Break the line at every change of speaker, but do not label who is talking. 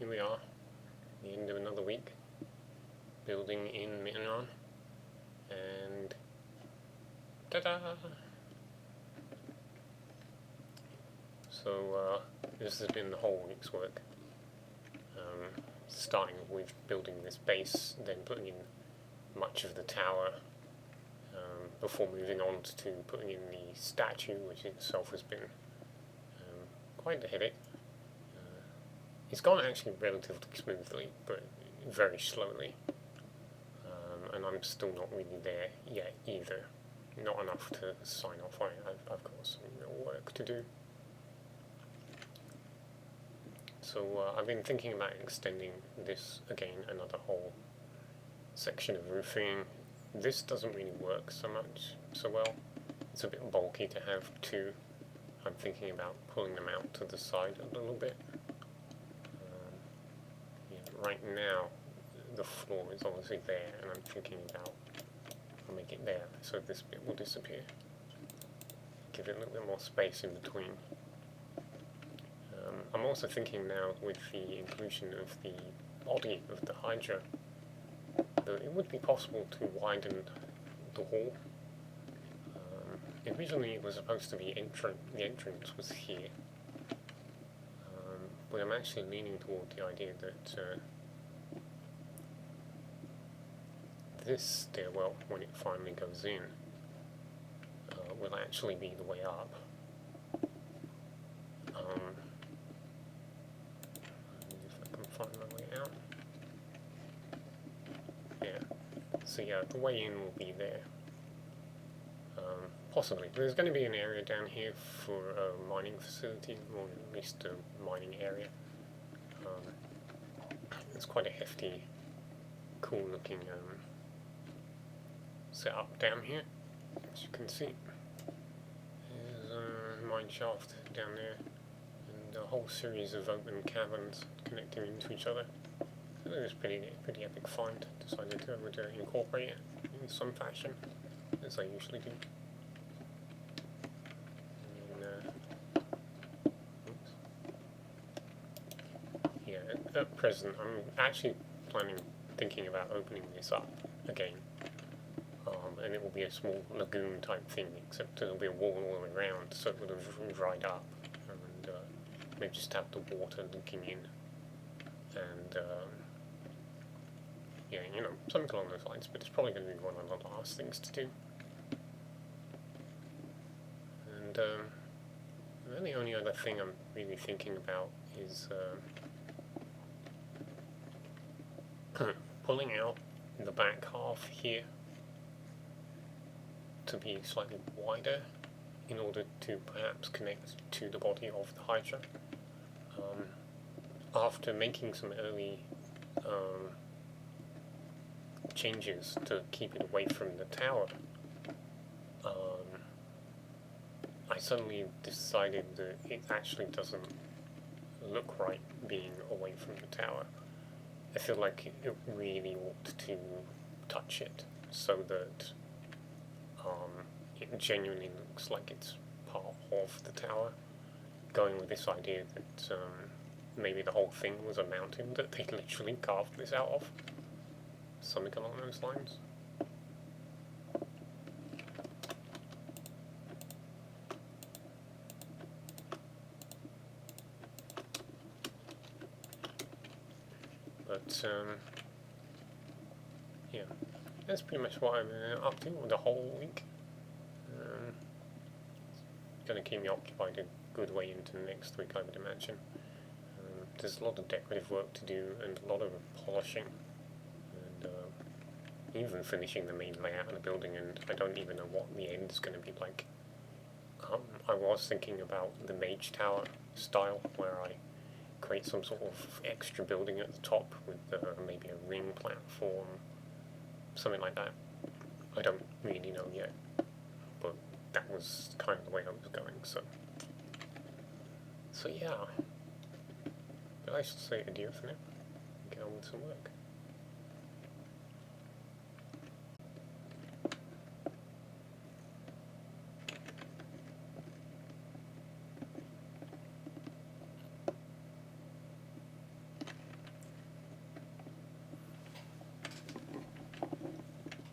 here we are, the end of another week, building in Nottrahn, and ta-da! So this has been the whole week's work, starting with building this base, then putting in much of the tower, before moving on to putting in the statue, which itself has been quite a headache. It's gone actually relatively smoothly, but very slowly, and I'm still not really there yet either. Not enough to sign off on it. I've got some work to do. So I've been thinking about extending this again, another whole section of roofing. This doesn't really work so well. It's a bit bulky to have two. I'm thinking about pulling them out to the side a little bit. Right now, the floor is obviously there, and I'm thinking about I'll make it there, so this bit will disappear. Give it a little bit more space in between. I'm also thinking now, with the inclusion of the body of the Hydra, that it would be possible to widen the hall. Originally it was supposed to be the entrance was here, but I'm actually leaning toward the idea that this stairwell, when it finally goes in, will actually be the way up. If I can find my way out. Yeah. So yeah, the way in will be there. Possibly. There's going to be an area down here for a mining facility, or at least a mining area. It's quite a hefty, cool looking setup down here, as you can see. There's a mine shaft down there, and a whole series of open caverns connecting into each other. So it was pretty epic find. Decided to incorporate it in some fashion, as I usually do. Yeah, at present I'm actually thinking about opening this up again, and it will be a small lagoon type thing, except there'll be a wall all around, so it would have dried up, and maybe just have the water leaking in, and yeah, something along those lines. But it's probably going to be one of the last things to do. And then the only other thing I'm really thinking about is pulling out the back half here to be slightly wider in order to perhaps connect to the body of the Hydra. After making some early changes to keep it away from the tower, I suddenly decided that it actually doesn't look right being away from the tower. I feel like it really ought to touch it, so that it genuinely looks like it's part of the tower. Going with this idea that maybe the whole thing was a mountain that they literally carved this out of. Something along those lines. But yeah, that's pretty much what I'm up to the whole week. Going to keep me occupied a good way into next week, I would imagine. There's a lot of decorative work to do, and a lot of polishing, and even finishing the main layout of the building, and I don't even know what the end is going to be like. I was thinking about the Mage Tower style, where I create some sort of extra building at the top with maybe a ring platform, something like that. I don't really know yet, but that was kind of the way I was going, so yeah. But I should say adieu for now, get on with some work.